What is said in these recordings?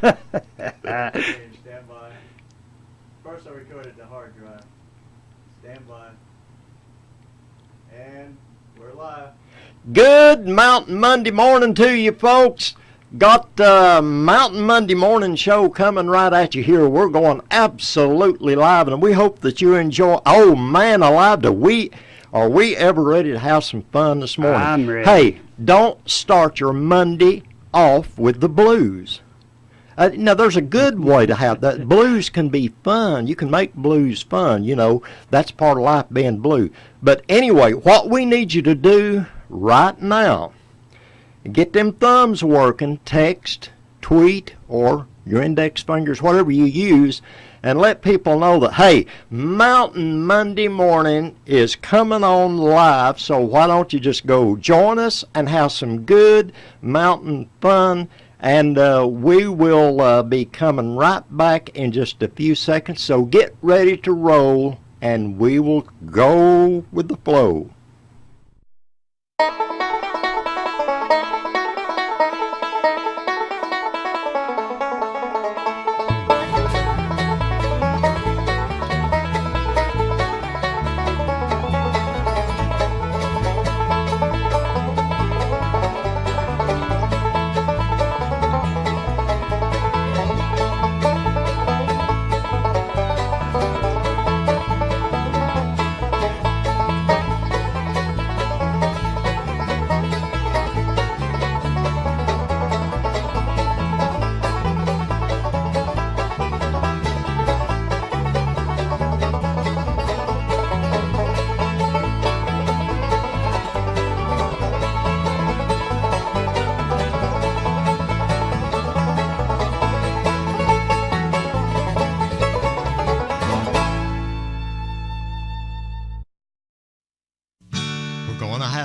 Stand by. First I recorded the hard drive. Stand by. And we're live. Good Mountain Monday morning to you folks. Got the Mountain Monday morning show coming right at you here. We're going absolutely live, and we hope that you enjoy. Oh man, alive, are we ever ready to have some fun this morning? I'm ready. Hey, don't start your Monday off with the blues. Now, there's a good way to have that. Blues can be fun. You can make blues fun. You know, that's part of life, being blue. But anyway, what we need you to do right now, get them thumbs working, text, tweet, or your index fingers, whatever you use, and let people know that, hey, Mountain Monday morning is coming on live, so why don't you just go join us and have some good mountain fun. And we will be coming right back in just a few seconds. So get ready to roll, and we will go with the flow.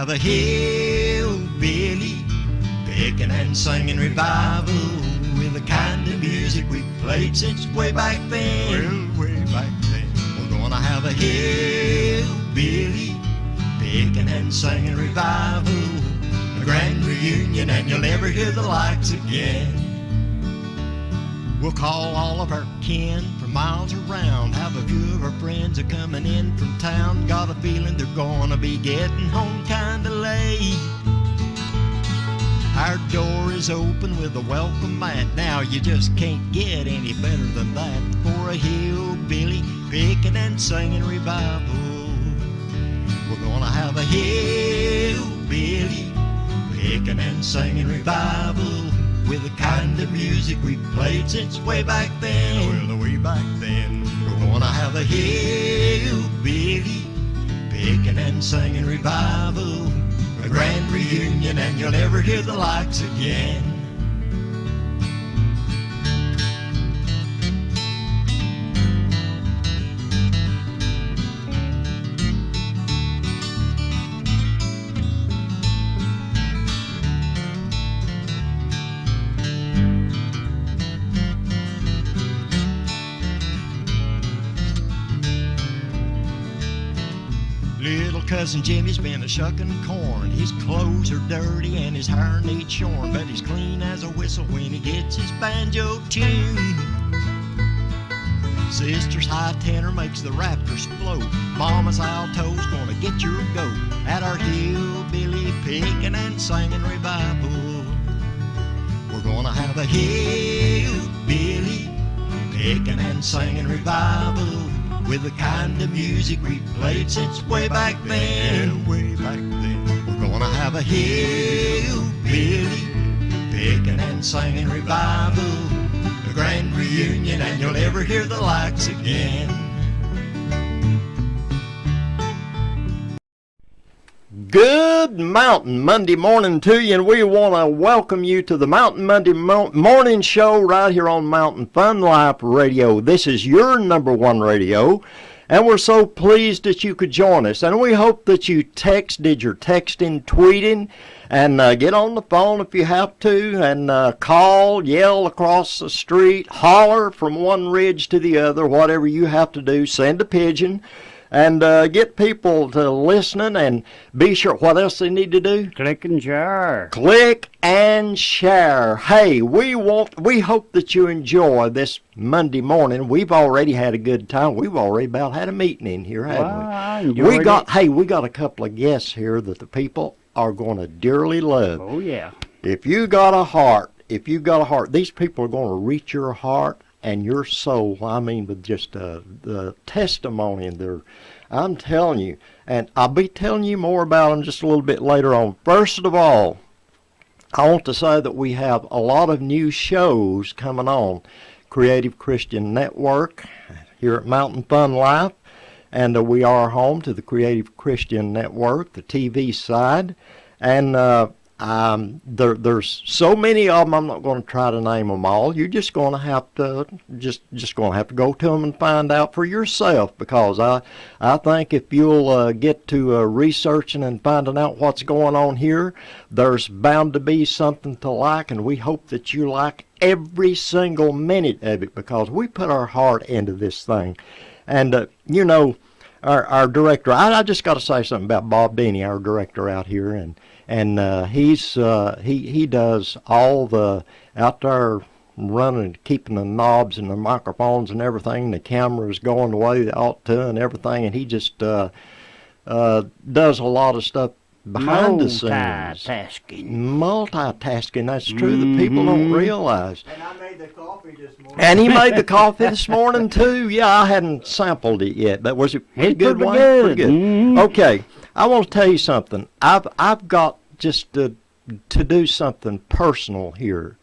The hillbilly picking and singing revival with the kind of music we played since way back then. Well, way back then. We're gonna have a hillbilly picking and singing revival, a grand reunion, and you'll never hear the likes again. We'll call all of our kin from miles around, have a few of our friends are coming in from town. Got a feeling they're gonna be getting home kinda late. Our door is open with a welcome mat. Now you just can't get any better than that for a hillbilly picking and singing revival. We're gonna have a hillbilly picking and singing revival with the kind of music we played since way back then. Well, way back then. We're gonna have a hillbilly picking and singing revival, a grand reunion, and you'll never hear the likes again. Little cousin Jimmy's been a-shucking corn. His clothes are dirty and his hair needs shorn, but he's clean as a whistle when he gets his banjo tune. Sister's high tenor makes the rafters float. Mama's alto's gonna get your goat at our hillbilly picking and singing revival. We're gonna have a hillbilly picking and singing revival with the kind of music we played since way back then. Way back then. We're gonna have a hillbilly picking and singing revival, a grand reunion, and you'll never hear the likes again. Good Mountain Monday morning to you, and we want to welcome you to the Mountain Monday morning show right here on Mountain Fun Life Radio. This is your #1 radio, and we're so pleased that you could join us. And we hope that you did your texting, tweeting, and get on the phone if you have to, and call, yell across the street, holler from one ridge to the other, whatever you have to do. Send a pigeon. and get people to listening, and be sure what else they need to do. Click and share. Click and share. Hey, we hope that you enjoy this Monday morning. We've already had a good time. We've already about had a meeting in here, haven't I we? enjoyed it. We got a couple of guests here that the people are going to dearly love. Oh, yeah. If you got a heart, these people are going to reach your heart and your soul. I mean, with just the testimony and I'm telling you, and I'll be telling you more about them just a little bit later on. First of all, I want to say that we have a lot of new shows coming on. Creative Christian Network here at Mountain Fun Life, and we are home to the Creative Christian Network, the TV side, and there's so many of them. I'm not going to try to name them all. You're just going to have to just going to have to go to them and find out for yourself, because I think if you'll get to researching and finding out what's going on here, there's bound to be something to like, and we hope that you like every single minute of it, because we put our heart into this thing. And you know, our director, I just got to say something about Bob Denny, our director out here, and he does all the out there running, keeping the knobs and the microphones and everything. The cameras going the way they ought to and everything, and he just does a lot of stuff behind the scenes. Multitasking. That's true. The people don't realize. And I made the coffee this morning. And he made the coffee this morning too. Yeah, I hadn't sampled it yet, but was it pretty good? Pretty Wayne? good. Pretty good. Mm-hmm. Okay, I want to tell you something. I've got just to do something personal here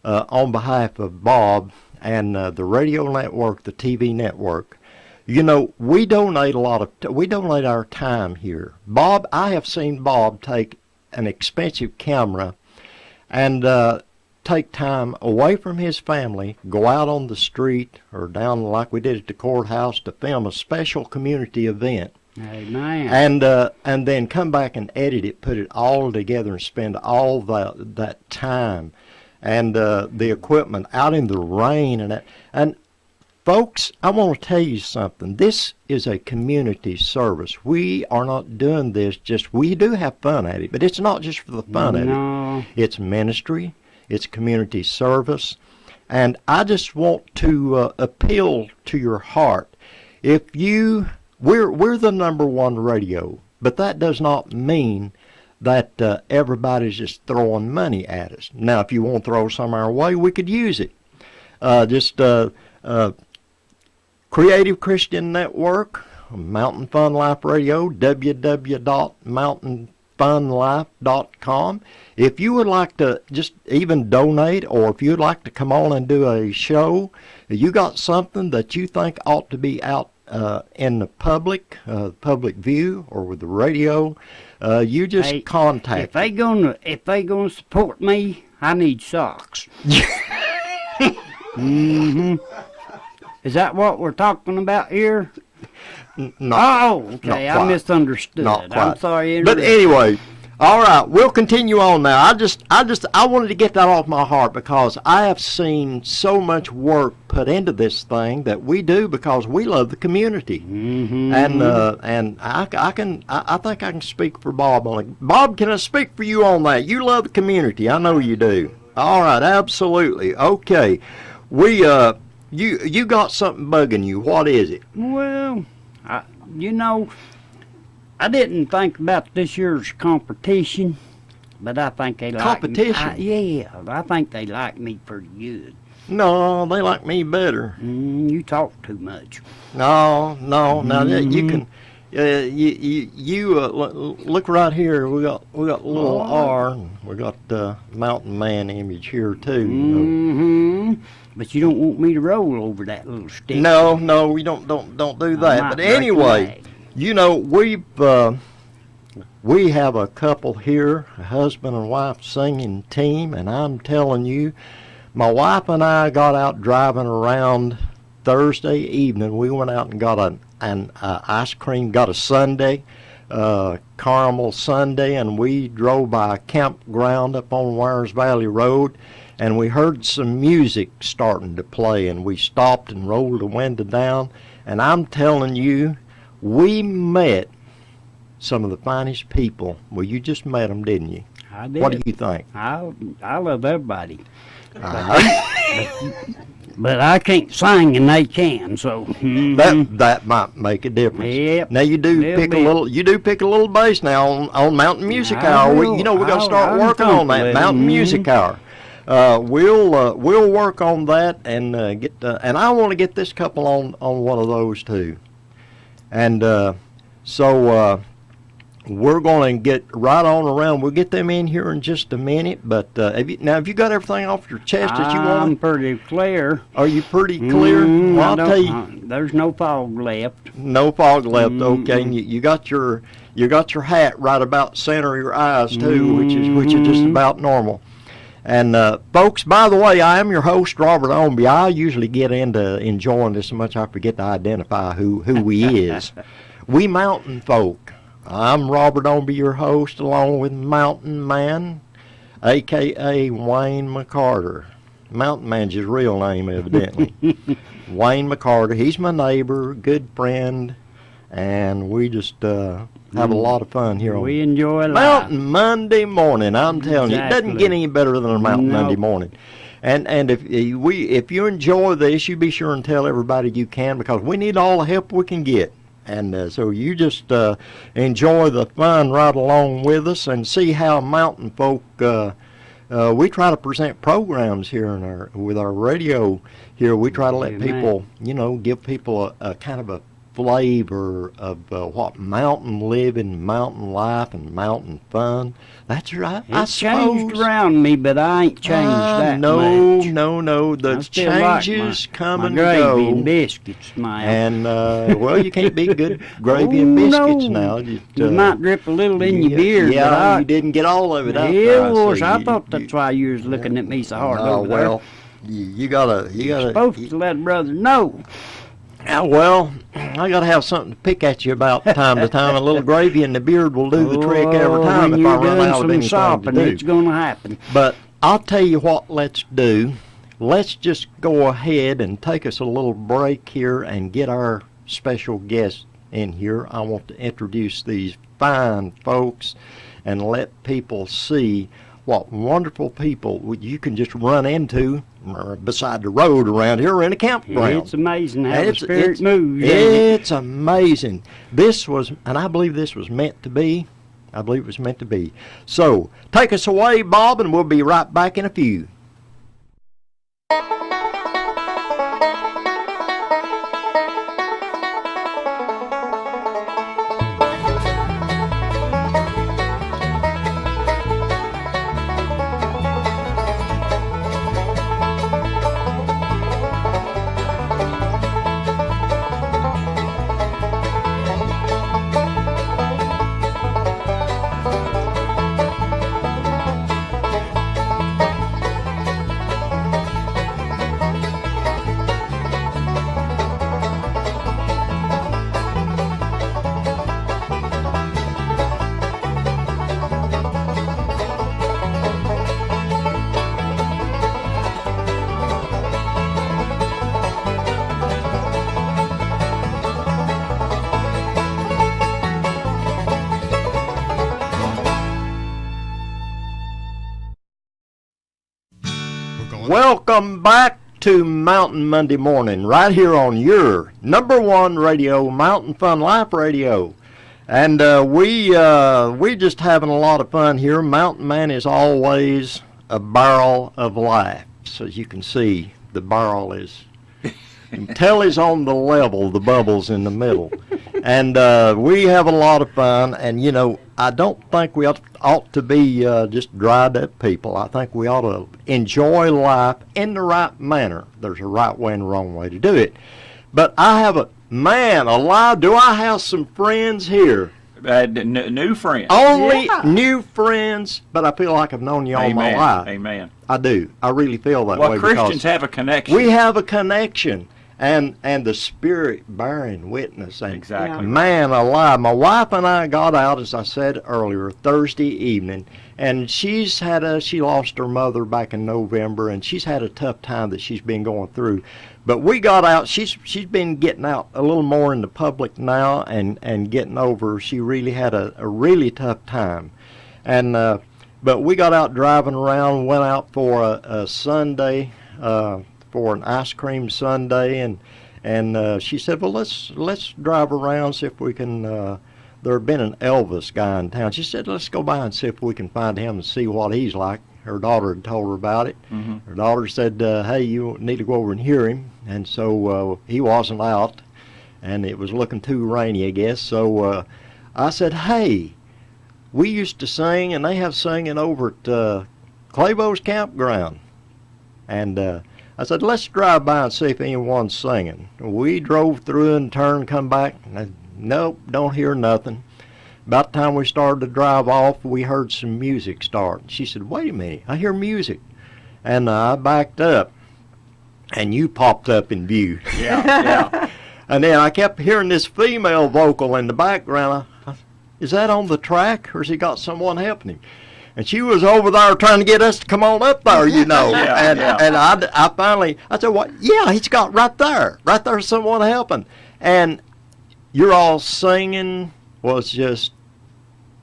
on behalf of Bob and the radio network, the TV network. You know, we donate our time here. Bob, I have seen Bob take an expensive camera and take time away from his family, go out on the street or down like we did at the courthouse to film a special community event. Amen. And then come back and edit it, put it all together, and spend all that time and the equipment out in the rain and that. And folks, I want to tell you something. This is a community service. We are not doing this we do have fun at it, but it's not just for the fun of it. It's ministry, it's community service, and I just want to appeal to your heart. We're the #1 radio, but that does not mean that everybody's just throwing money at us. Now, if you want to throw some our way, we could use it. Creative Christian Network, Mountain Fun Life Radio, www.mountainfunlife.com. If you would like to just even donate, or if you'd like to come on and do a show, you got something that you think ought to be out in the public view or with the radio, you just contact. If they gonna support me, I need socks. Mm-hmm. Is that what we're talking about here? Okay. I misunderstood. Not quite. I'm sorry. But anyway, all right, we'll continue on now. I wanted to get that off my heart, because I have seen so much work put into this thing that we do because we love the community. Mm-hmm. And I think I can speak for Bob on it. Bob, can I speak for you on that? You love the community. I know you do. All right, absolutely. Okay. You got something bugging you. What is it? Well, I didn't think about this year's competition, but I think they like Competition? me. I think they like me pretty good. No, they like me better. You talk too much. No. Now you can. Look right here. We got a little R. And we got the mountain man image here too. Mm-hmm. But you don't want me to roll over that little stick. No, we don't do that. But anyway, you know, we have a couple here, a husband and wife singing team, and I'm telling you, my wife and I got out driving around Thursday evening. We went out and got an ice cream, got a sundae, caramel sundae, and we drove by a campground up on Warrens Valley Road, and we heard some music starting to play, and we stopped and rolled the window down, and I'm telling you, we met some of the finest people. Well, you just met them, didn't you? I did. What do you think? I love everybody. Uh, But I can't sing and they can, so that might make a difference. Yep. Now you do Little pick bit. a little. You do pick a little bass now on Mountain Music I Hour. will. We got to start I'm working on that comfortable. Mountain Music Hour. We'll work on that and get. And I want to get this couple on one of those too. And so we're going to get right on around. We'll get them in here in just a minute. But have you got everything off your chest that you I'm want? pretty clear. Are you pretty clear? Mm, Well, I I'll don't- tell you. There's no fog left. No fog left. Okay, and you got your hat right about center of your eyes too, which is just about normal. And folks, by the way, I am your host, Robert Ombie. I usually get into enjoying this so much I forget to identify who he is. We mountain folk. I'm Robert Ombie, your host, along with Mountain Man, a.k.a. Wayne McCarter. Mountain Man's his real name, evidently. Wayne McCarter. He's my neighbor, good friend, and we just have a lot of fun here on We enjoy life. Mountain Monday morning. I'm telling you, it doesn't Exactly. get any better than a Mountain No. Monday morning. And if you enjoy this, you be sure and tell everybody you can, because we need all the help we can get. And so you just enjoy the fun right along with us and see how mountain folk. We try to present programs here with our radio here. We try to let Amen. people, give people a kind of a flavor of what mountain living, mountain life, and mountain fun. That's right. I It changed suppose. around me, but I ain't changed that no, much. no. I The still like changes my, come my and gravy go. and biscuits now. And well, you can't beat good gravy and Oh, biscuits no. now. Just, You might drip a little in your beard, Yeah, but I, you didn't get all of it out yeah, there. well, see. I You- thought that's why you was looking at me so hard over there. well, you gotta. Supposed to let brother know. Well, I gotta have something to pick at you about time to time. A little gravy and the beard will do the trick every Oh, time when if I you're run doing out of some anything shopping, to do. it's gonna happen. But I'll tell you what, let's do. Let's just go ahead and take us a little break here and get our special guest in here. I want to introduce these fine folks and let people see what wonderful people you can just run into beside the road around here or in a campground. It's amazing how the It's- spirit it's- moves. ain't it? It's amazing. This was, and I believe this was meant to be. I believe it was meant to be. So, take us away, Bob, and we'll be right back in a few. Welcome back to Mountain Monday Morning, right here on your #1 radio, Mountain Fun Life Radio. And we just having a lot of fun here. Mountain Man is always a barrel of laughs. As you can see, the barrel is, until he's on the level, the bubble's in the middle. And we have a lot of fun, and I don't think we ought to be just dried up people. I think we ought to enjoy life in the right manner. There's a right way and a wrong way to do it. But I have do I have some friends here? New friend. Only new friends, but I feel like I've known you all my Amen. life. Amen. I do. I really feel that Well, way Christians because have a connection. we have a connection. and the Spirit bearing witness. And Exactly. man alive, my wife and I got out, as I said earlier, Thursday evening, and she lost her mother back in November, and she's had a tough time that she's been going through. But we got out. She's been getting out a little more in the public now, and getting over. She really had a really tough time, and but we got out driving around. Went out for a Sunday, for an ice cream sundae, and she said, well, let's drive around, see if we can. There had been an Elvis guy in town. She said, let's go by and see if we can find him and see what he's like. Her daughter had told her about it. Mm-hmm. Her daughter said, hey, you need to go over and hear him. And so he wasn't out, and it was looking too rainy, I guess. So I said, hey, we used to sing, and they have singing over at Claybo's Campground. And I said, let's drive by and see if anyone's singing. We drove through and turned, come back. And nope, don't hear nothing. About the time we started to drive off, we heard some music start. She said, wait a minute, I hear music. And I backed up, and you popped up in view. Yeah. And then I kept hearing this female vocal in the background. Is that on the track, or has he got someone helping him? And she was over there trying to get us to come on up there, you know. Yeah. And I finally, I said, what? Yeah, he's got right there, someone helping. And you're all singing was just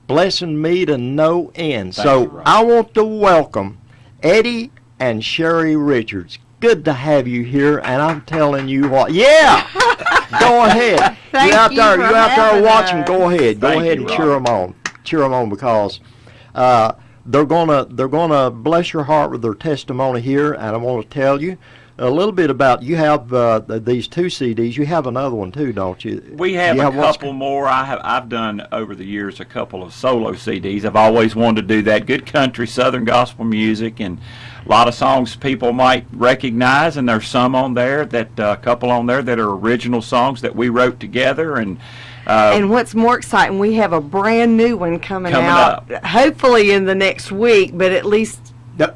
blessing me to no end. Thank So you, Ron. I want to welcome Eddie and Sherry Richards. Good to have you here, and I'm telling you what. Yeah, go ahead. Thank you out you there, for you out there having watching. us. Go ahead, Thank and you, cheer them on. Cheer them on, because they're gonna bless your heart with their testimony here, and I want to tell you a little bit about. You have these 2 CDs. You have another one too, don't you? We have You a what's- couple more. I've done over the years a couple of solo CDs. I've always wanted to do that. Good country, southern gospel music, and a lot of songs people might recognize. And there's some on there that a couple on there that are original songs that we wrote together. And what's more exciting, we have a brand new one coming Coming out, up. hopefully in the next week, but at least,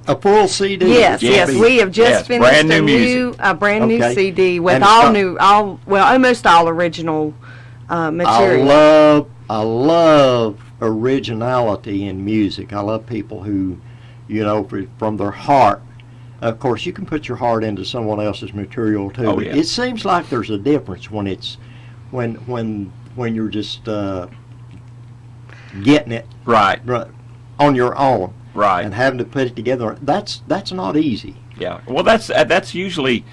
A full CD. yes, Yes. we have just Yes, finished brand new a music. brand new Okay. CD with And it's got- almost all original material. I love originality in music. I love people who, from their heart. Of course, you can put your heart into someone else's material too. Oh, but yeah. It seems like there's a difference when it's when you're just getting it right, on your own right. and having to put it together. That's not easy. Yeah. Well, that's usually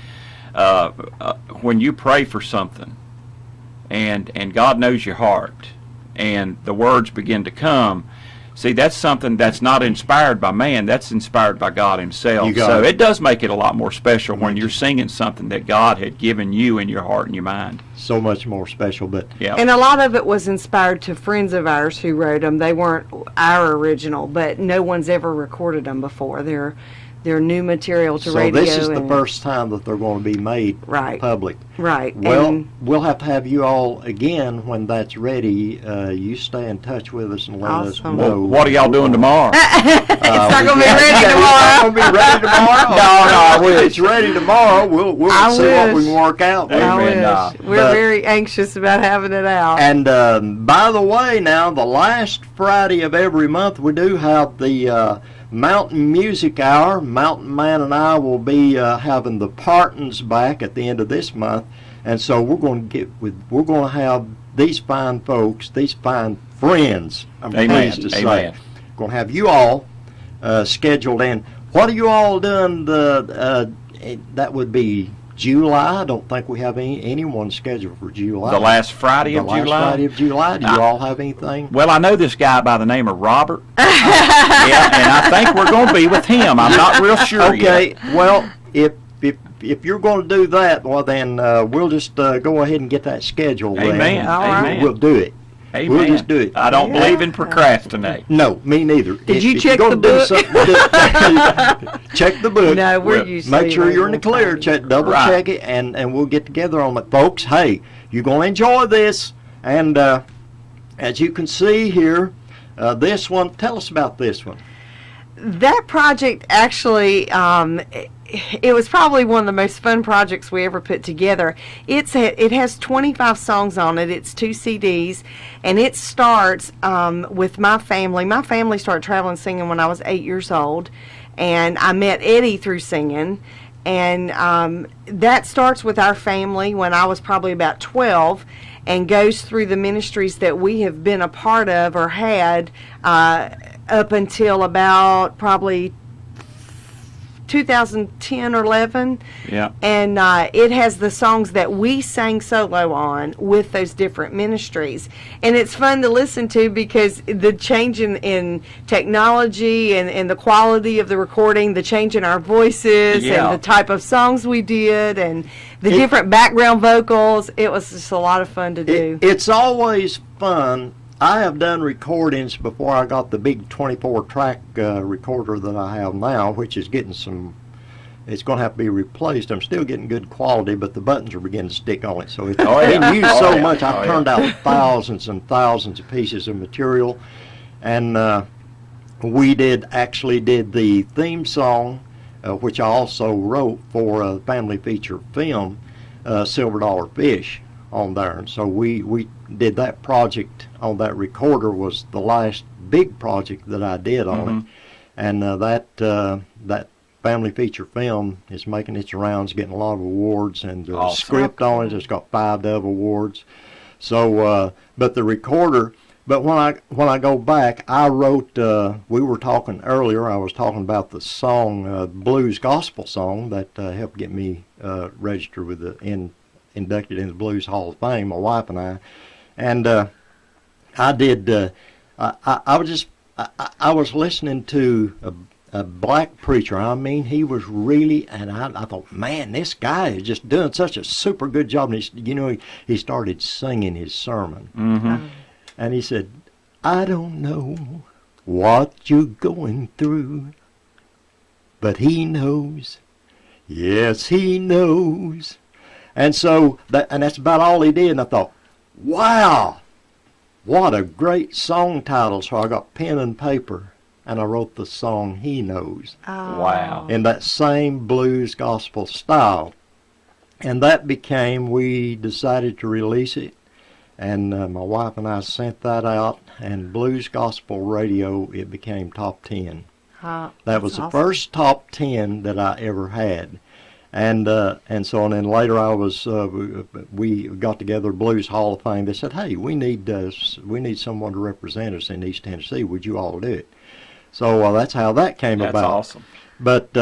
when you pray for something, and God knows your heart, and the words begin to come. See, that's something that's not inspired by man. That's inspired by God Himself. You got So it. it does make it a lot more special when you're singing something that God had given you in your heart and your mind. So much more special. But Yeah. And a lot of it was inspired to friends of ours who wrote them. They weren't our original, but no one's ever recorded them before. They're new material to so radio. this is the and- first time that they're going to be made Right. public. Right. Well, and we'll have to have you all again when that's ready. You stay in touch with us and let us Awesome. know. Well, what are y'all doing tomorrow? it's not going to be ready It's not tomorrow. going to be ready tomorrow. No, if it's ready tomorrow, we'll I see what we wish. can work out with. I Amen. wish. We're But- very anxious about having it out. And by the way, now the last Friday of every month, we do have the Mountain Music Hour. Mountain Man and I will be having the Partons back at the end of this month, and so we're going to have these fine folks, these fine friends. I'm Amen. pleased to say, Amen. going to have you all scheduled in. What are you all doing? That would be July. I don't think we have anyone scheduled for July. The last Friday of The last July? Friday of July. Do you all have anything? Well, I know this guy by the name of Robert. Yeah, and I think we're going to be with him. I'm not real sure Okay. yet. Well, if you're going to do that, well then we'll just go ahead and get that scheduled. then. Amen. All right. Amen. We'll do it. Amen. We'll just do it. I don't Yeah. believe in procrastinate. No, me neither. Did you if check you're the gonna do book? something, check the book. No, we're Well, usually make sure you're in the able to clear. find Check, double Right. check it, and we'll get together on it, folks. Hey, you're gonna enjoy this, and as you can see here, this one. Tell us about this one. that project actually, it was probably one of the most fun projects we ever put together. It has 25 songs on it. It's 2 CDs, and it starts with my family. My family started traveling singing when I was 8 years old, and I met Eddie through singing. And that starts with our family when I was probably about 12, and goes through the ministries that we have been a part of or had up until about probably 2010 or 11. Yeah. And it has the songs that we sang solo on with those different ministries. And it's fun to listen to because the change in technology and the quality of the recording, the change in our voices Yeah. and the type of songs we did and the different background vocals, it was just a lot of fun to do. It's always fun. I have done recordings before I got the big 24-track recorder that I have now, which is getting some. It's going to have to be replaced. I'm still getting good quality, but the buttons are beginning to stick on it. So it's been used so much. I've turned out thousands and thousands of pieces of material, and we actually did the theme song, which I also wrote for a family feature film, Silver Dollar Fish, on there. And so we did that project on that recorder. Was the last big project that I did on it, and that family feature film is making its rounds, getting a lot of awards, and the script on it has got 5 Dove awards. So, but the recorder. But when I go back, I wrote. We were talking earlier. I was talking about the song, blues gospel song that helped get me registered with inducted in the Blues Hall of Fame. My wife and I, and I did. I was listening to a black preacher. I mean, he was really, and I thought, man, this guy is just doing such a super good job. And he started singing his sermon. Mm-hmm. And he said, I don't know what you're going through, but he knows. Yes, he knows. And so, that's about all he did. And I thought, wow, what a great song title. So I got pen and paper, and I wrote the song He Knows. Oh. Wow. In that same blues gospel style. And that we decided to release it. And my wife and I sent that out, and Blues Gospel Radio, it became top 10. That was the first top 10 that I ever had. And so and then later we got together, Blues Hall of Fame. They said, hey, we need someone to represent us in East Tennessee. Would you all do it? So that's how that came about. That's awesome. But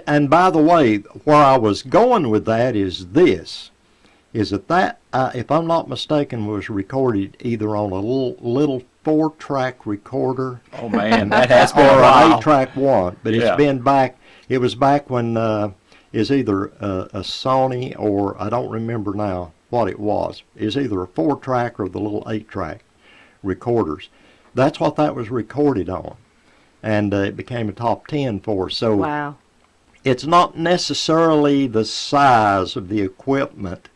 and by the way, where I was going with that is that if I'm not mistaken, was recorded either on a little 4-track recorder. Oh man, that has been or a while. an 8-track one. But Yeah. it's been back. It was back when is either a Sony or I don't remember now what it was. It's either a 4-track or the little 8-track recorders. That's what that was recorded on, and it became a top 10 for us. So Wow. it's not necessarily the size of the equipment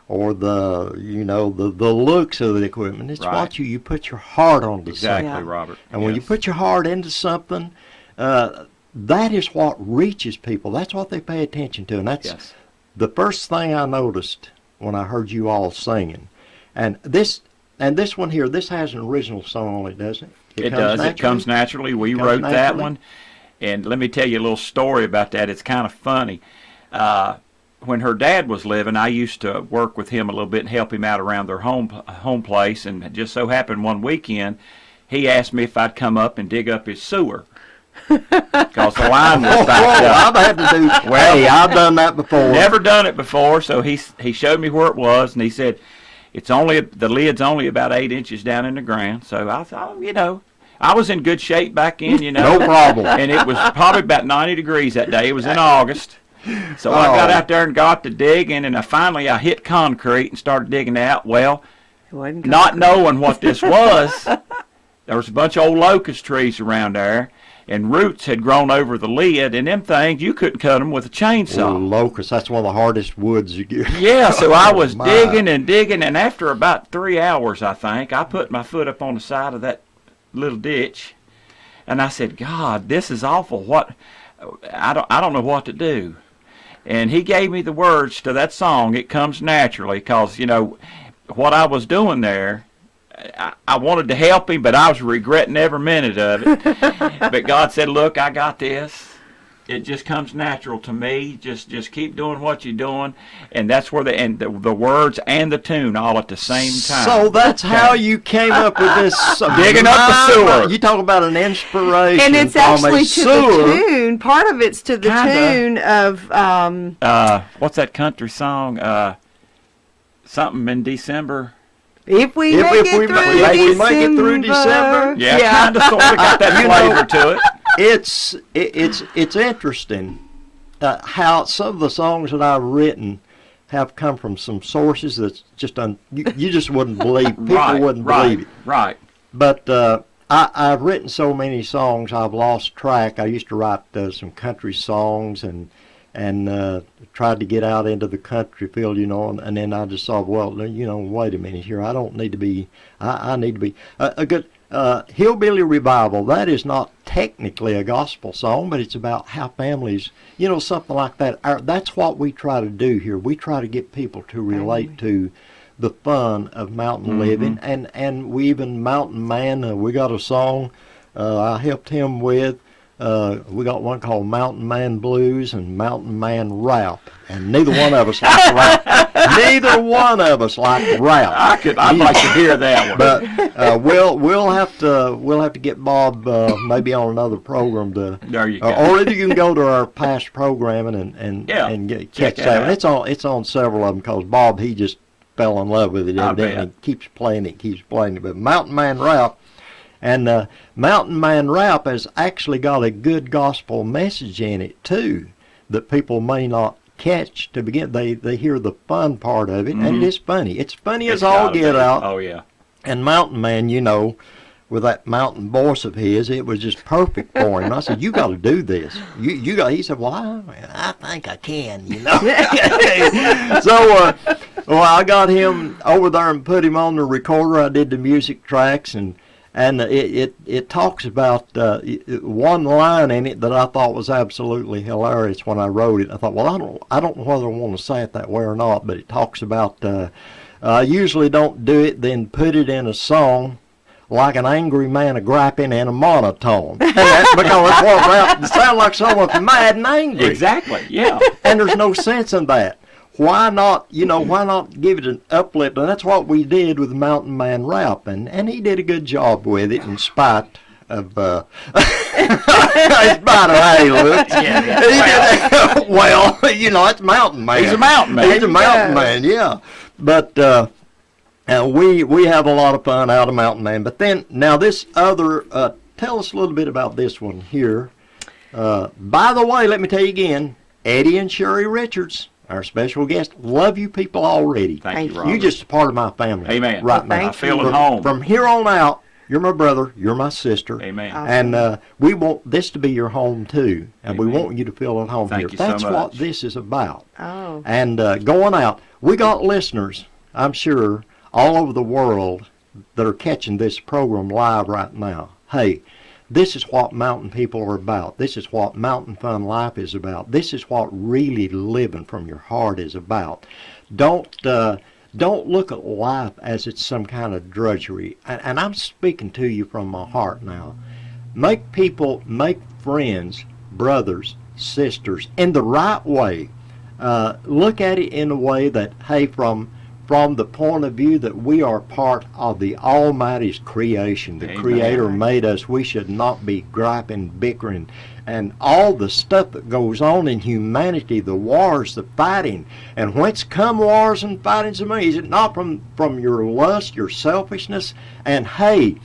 or the looks of the equipment. It's Right. what you put your heart onto Exactly, something. Robert. And when you Yes. put your heart into something, that is what reaches people. That's what they pay attention to. And that's Yes. the first thing I noticed when I heard you all singing. And this one here, this has an original song on it, doesn't it? It does. It comes naturally. We wrote that naturally. one. And let me tell you a little story about that. It's kind of funny. When her dad was living, I used to work with him a little bit and help him out around their home place. And it just so happened one weekend, he asked me if I'd come up and dig up his sewer. Because the line was backed up. I've had to do. Well, Hey, I've done that before. Never done it before, so he showed me where it was, and he said, the lid's only about 8 inches down in the ground. So I thought, I was in good shape back in, No problem. And it was probably about 90 degrees that day. It was in August. So I got out there and got to digging, and finally I hit concrete and started digging out. Well, It wasn't not knowing what this was, there was a bunch of old locust trees around there, and roots had grown over the lid, and them things, you couldn't cut them with a chainsaw. Locust, that's one of the hardest woods you get. Yeah, so I was My. digging and digging, and after about 3 hours, I think, I put my foot up on the side of that little ditch, And I said, God, this is awful. What? I don't know what to do. And he gave me the words to that song, It Comes Naturally, because, you know, what I was doing there, I wanted to help him, but I was regretting every minute of it. But God said, look, I got this. It just comes natural to me. Just keep doing what you're doing. And that's where the words and the tune all at the same time. So that's how you came up with this. Digging up the sewer. You talk about an inspiration. And it's from a actually to sewer. the tune. Part of it's to the Kinda. tune of What's that country song? Something in December. If we If make we it make- through if we December. make it through December. Yeah, kind of sort of got that You know, flavor to it. It's interesting how some of the songs that I've written have come from some sources that's just you just wouldn't believe. People wouldn't believe it. Right. But I've written so many songs I've lost track. I used to write some country songs and tried to get out into the country field, you know, and then I just thought, well, you know, wait a minute here. I don't need to be. I need to be a good. Hillbilly Revival, that is not technically a gospel song, but it's about how families, you know, something like that. That's what we try to do here. We try to get people to relate to the fun of mountain living, and we even Mountain Man, we got a song I helped him with. We got one called Mountain Man Blues and Mountain Man Rap, and neither one of us like rap. Neither one of us like rap. I'd like to hear that one. But we'll have to get Bob maybe on another program to. There you go. Or either you can go to our past programming and Check catch that. that one. out. It's on several of them because Bob he just fell in love with it I evidently. bet. And keeps playing it. But Mountain Man Rap. And Mountain Man Rap has actually got a good gospel message in it too, that people may not catch to begin. They hear the fun part of it, and it is funny. It's funny as all gotta get be. out. Oh yeah. And Mountain Man, you know, with that mountain voice of his, it was just perfect for him. And I said, "You got to do this. You got." He said, "Well, I think I can." You know. So, well, I got him over there and put him on the recorder. I did the music tracks and it talks about one line in it that I thought was absolutely hilarious when I wrote it. I thought, well, I don't know whether I want to say it that way or not, but it talks about I usually don't do it, then put it in a song like an angry man a griping in a monotone. And that's because it's what rap sound like someone's mad and angry. Exactly. Yeah. And there's no sense in that. Why not, why not give it an uplift? And that's what we did with Mountain Man Rap. And he did a good job with it in spite of, in spite of how he looked. Well, it's Mountain Man. He's a mountain man. He's a mountain man, yeah. But we have a lot of fun out of Mountain Man. But then, now this other, tell us a little bit about this one here. By the way, let me tell you again, Eddie and Sherry Richards, our special guest, love you people already. Thank you, you. Robert. You're just a part of my family. Amen. Right Well, now. I thank feel you. at home. From here on out, you're my brother, you're my sister. Amen. And we want this to be your home too. And we Amen. want you to feel at home Thank here. you so That's what much. this is about. Oh. And going out, we got listeners, I'm sure, all over the world that are catching this program live right now. Hey, this is what mountain people are about. This is what Mountain Fun Life is about. This is what really living from your heart is about. Don't look at life as it's some kind of drudgery. And I'm speaking to you from my heart now. Make friends, brothers, sisters, in the right way. Look at it in a way that, hey, from the point of view that we are part of the Almighty's creation. The Amen. Creator made us. We should not be griping, bickering, and all the stuff that goes on in humanity, the wars, the fighting. And whence come wars and fightings of me? Is it not from your lust, your selfishness? And hey,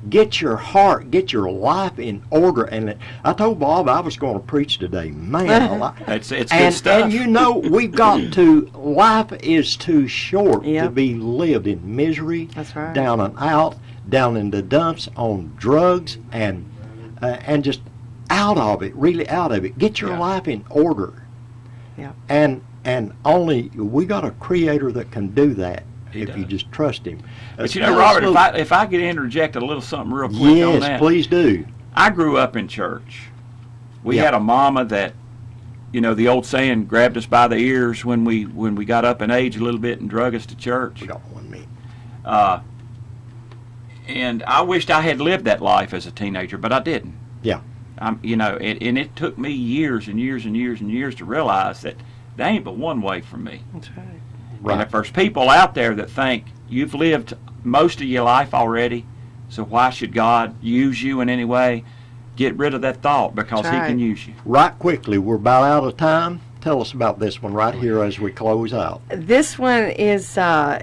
get your heart, get your life in order. And I told Bob I was going to preach today. Man, It's good and stuff. we've got to, life is too short to Yep. be lived in misery, That's right. down and out, down in the dumps, on drugs, and just out of it, really out of it. Get your Yeah. life in order. Yep. And only, we got a Creator that can do that He if you does. just trust Him. But Tell us Robert, a little- if I could interject a little something real quick on Yes, that. please do. I grew up in church. We Yeah. had a mama that, you know, the old saying, grabbed us by the ears when we got up in age a little bit and drug us to church. We got 1 minute. And I wished I had lived that life as a teenager, but I didn't. Yeah. You know, and it took me years and years and years and years to realize that there ain't but one way for me. That's right. Right. And if there's people out there that think you've lived most of your life already, so why should God use you in any way? Get rid of that thought, because That's He right. can use you. Right quickly, we're about out of time. Tell us about this one right here as we close out. This one is a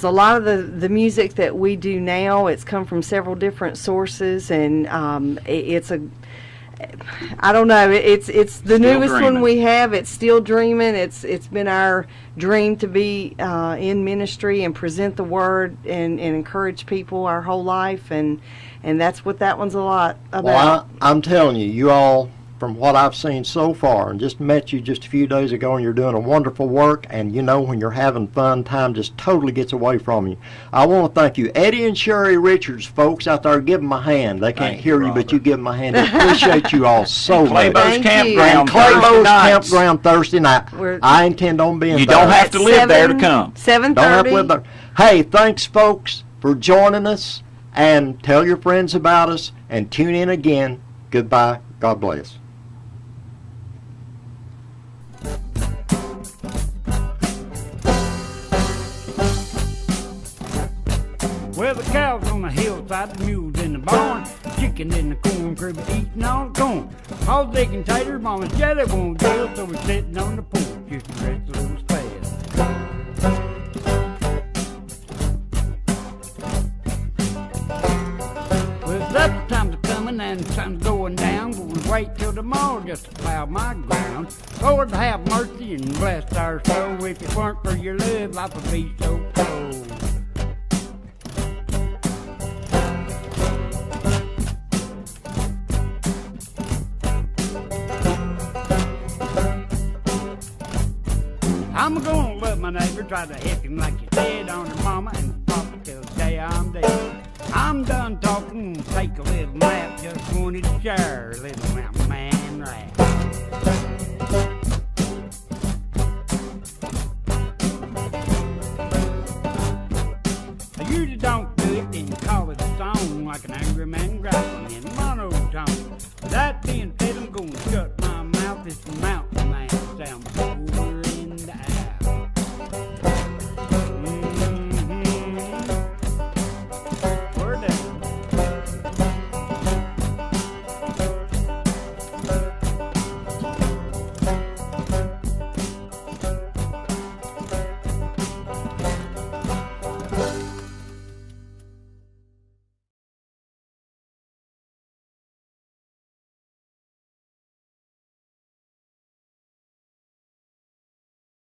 lot of the music that we do now. It's come from several different sources, and it's a, I don't know. It's the Still newest dreaming. one we have. It's still dreaming. It's been our dream to be in ministry and present the word and encourage people our whole life, and that's what that one's a lot about. Well, I'm telling you, you all, from what I've seen so far, and just met you just a few days ago, and you're doing a wonderful work, and you know when you're having fun, time just totally gets away from you. I want to thank you. Eddie and Sherry Richards, folks out there, give them a hand. They can't Thank hear you, you, but brother. you give them a hand. I appreciate you all so much. Claybo's Thank you. Campground Claybo's Thursday nights. Campground Thursday night. We're- I intend on being You there. don't have to live there to come. 7:30. Don't have to live there. Hey, thanks, folks, for joining us, and tell your friends about us, and tune in again. Goodbye. God bless. Well, the cows on the hillside, the mules in the barn, chicken in the corn crib eating on corn. All digging taters, mama's jelly won't deal, so we're sitting on the porch just to rest a little spell. Well, supper time's coming and the sun's going down. Gonna wait till tomorrow just to plow my ground. Lord have mercy and bless our soul. If it weren't for your love, life would be so cold. I'm gonna love my neighbor, try to help him like you said, on her mama and papa till the day I'm dead. I'm done talking, take a little nap, just wanted to share a little mountain man rap. I usually don't do it, then call it a song, like an angry man growling in monotone. With that being said, I'm gonna shut my mouth, it's the mountain